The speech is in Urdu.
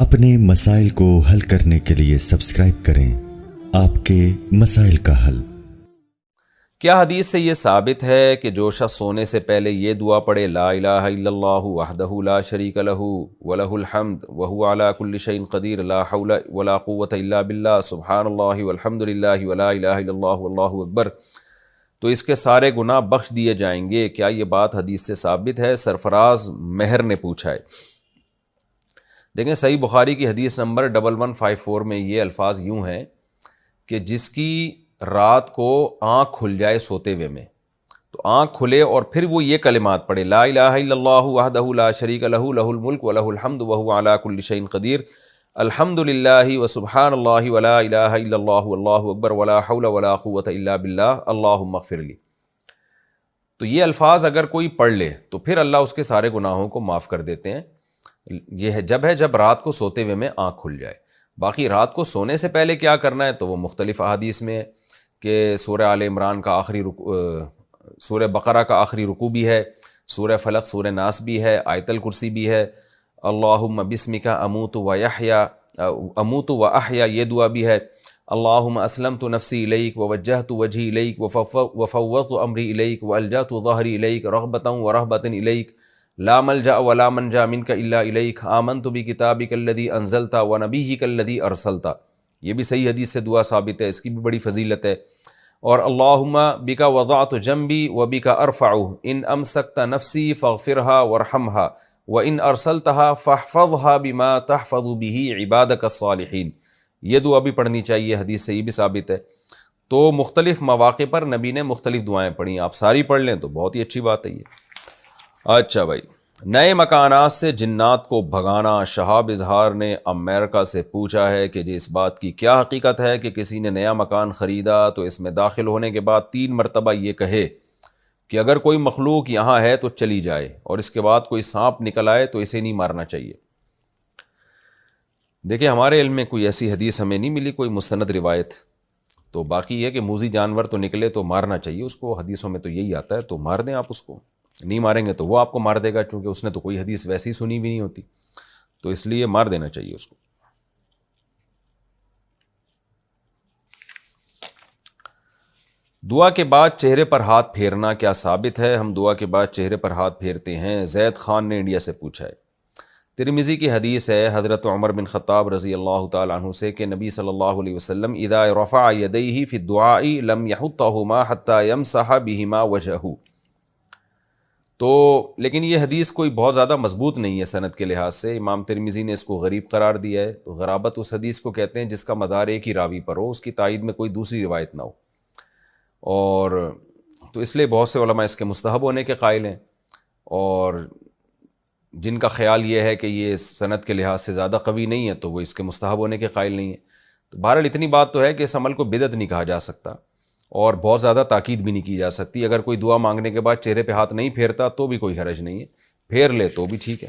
اپنے مسائل کو حل کرنے کے لیے سبسکرائب کریں آپ کے مسائل کا حل۔ کیا حدیث سے یہ ثابت ہے کہ جو شخص سونے سے پہلے یہ دعا پڑھے لا الہ الا اللہ وحدہ لا شریک لہ ولہ الحمد وہو علی کل شیء قدیر لا حول ولا قوۃ الا باللہ سبحان اللہ والحمد للہ ولا الہ الا اللہ واللہ اکبر، تو اس کے سارے گناہ بخش دیے جائیں گے؟ کیا یہ بات حدیث سے ثابت ہے؟ سرفراز مہر نے پوچھا ہے۔ دیکھیں صحیح بخاری کی حدیث نمبر 1154 میں یہ الفاظ یوں ہیں کہ جس کی رات کو آنکھ کھل جائے سوتے ہوئے میں، تو آنکھ کھلے اور پھر وہ یہ کلمات پڑھے لا الہ الا اللہ وحدہ لا شریک لہ لہ الملک ولہ الحمد وہو علی کل شیء قدیر الحمد للہ وسبحان اللہ ولا الہ الا اللہ واللہ اکبر ولا حول ولا قوۃ الا باللہ اللہم اغفر لی، تو یہ الفاظ اگر کوئی پڑھ لے تو پھر اللہ اس کے سارے گناہوں کو معاف کر دیتے ہیں۔ یہ ہے جب رات کو سوتے ہوئے میں آنکھ کھل جائے۔ باقی رات کو سونے سے پہلے کیا کرنا ہے تو وہ مختلف احادیث میں ہے کہ سورہ آل عمران کا آخری سورہ بقرہ کا آخری رکوع بھی ہے، سورہ فلق سورہ ناس بھی ہے، آیت الکرسی بھی ہے، اللہم بسمک اموت و احیا یہ دعا بھی ہے، اللہم اسلمت نفسی الیک ووجہت وجہی الیک وفوضت امری الیک والجأت ظہری الیک رغبۃ ورہبۃ الیک لا ملجأ ولا منجا منک الا الیک آمنت بکتابک الذی انزلت ونبیک الذی ارسلت، یہ بھی صحیح حدیث سے دعا ثابت ہے، اس کی بھی بڑی فضیلت ہے۔ اور اللہم بک وضعت جنبی وبک ارفع ان امسکت نفسی فاغفرها وارحمها وان ارسلتها فاحفظها بما تحفظ به عبادک الصالحین، یہ دعا بھی پڑھنی چاہیے، حدیث سے یہ بھی ثابت ہے۔ تو مختلف مواقع پر نبی نے مختلف دعائیں پڑھی، آپ ساری پڑھ لیں تو بہت ہی اچھی بات ہے یہ۔ اچھا بھائی، نئے مکانات سے جنات کو بھگانا، شہاب اظہار نے امریکہ سے پوچھا ہے کہ اس بات کی کیا حقیقت ہے کہ کسی نے نیا مکان خریدا تو اس میں داخل ہونے کے بعد 3 مرتبہ یہ کہے کہ اگر کوئی مخلوق یہاں ہے تو چلی جائے، اور اس کے بعد کوئی سانپ نکل آئے تو اسے نہیں مارنا چاہیے۔ دیکھیں ہمارے علم میں کوئی ایسی حدیث ہمیں نہیں ملی، کوئی مستند روایت، تو باقی یہ کہ موذی جانور تو نکلے تو مارنا چاہیے اس کو، حدیثوں میں تو یہی آتا ہے، تو مار دیں آپ اس کو، نہیں ماریں گے تو وہ آپ کو مار دے گا، چونکہ اس نے تو کوئی حدیث ویسی سنی بھی نہیں ہوتی، تو اس لیے مار دینا چاہیے اس کو۔ دعا کے بعد چہرے پر ہاتھ پھیرنا کیا ثابت ہے؟ ہم دعا کے بعد چہرے پر ہاتھ پھیرتے ہیں۔ زید خان نے انڈیا سے پوچھا ہے۔ ترمذی کی حدیث ہے حضرت عمر بن خطاب رضی اللہ تعالیٰ عنہ سے کہ نبی صلی اللہ علیہ وسلم اذا رفع یدیہ فی الدعاء لم یحطہما حتی یمسح بہما وجہہ، تو لیکن یہ حدیث کوئی بہت زیادہ مضبوط نہیں ہے سند کے لحاظ سے، امام ترمذی نے اس کو غریب قرار دیا ہے، تو غرابت اس حدیث کو کہتے ہیں جس کا مدار ایک ہی راوی پر ہو، اس کی تائید میں کوئی دوسری روایت نہ ہو، اور تو اس لیے بہت سے علماء اس کے مستحب ہونے کے قائل ہیں، اور جن کا خیال یہ ہے کہ یہ سند کے لحاظ سے زیادہ قوی نہیں ہے تو وہ اس کے مستحب ہونے کے قائل نہیں ہیں۔ تو بہرحال اتنی بات تو ہے کہ اس عمل کو بدعت نہیں کہا جا سکتا، اور بہت زیادہ تاکید بھی نہیں کی جا سکتی۔ اگر کوئی دعا مانگنے کے بعد چہرے پہ ہاتھ نہیں پھیرتا تو بھی کوئی حرج نہیں ہے، پھیر لے تو بھی ٹھیک ہے۔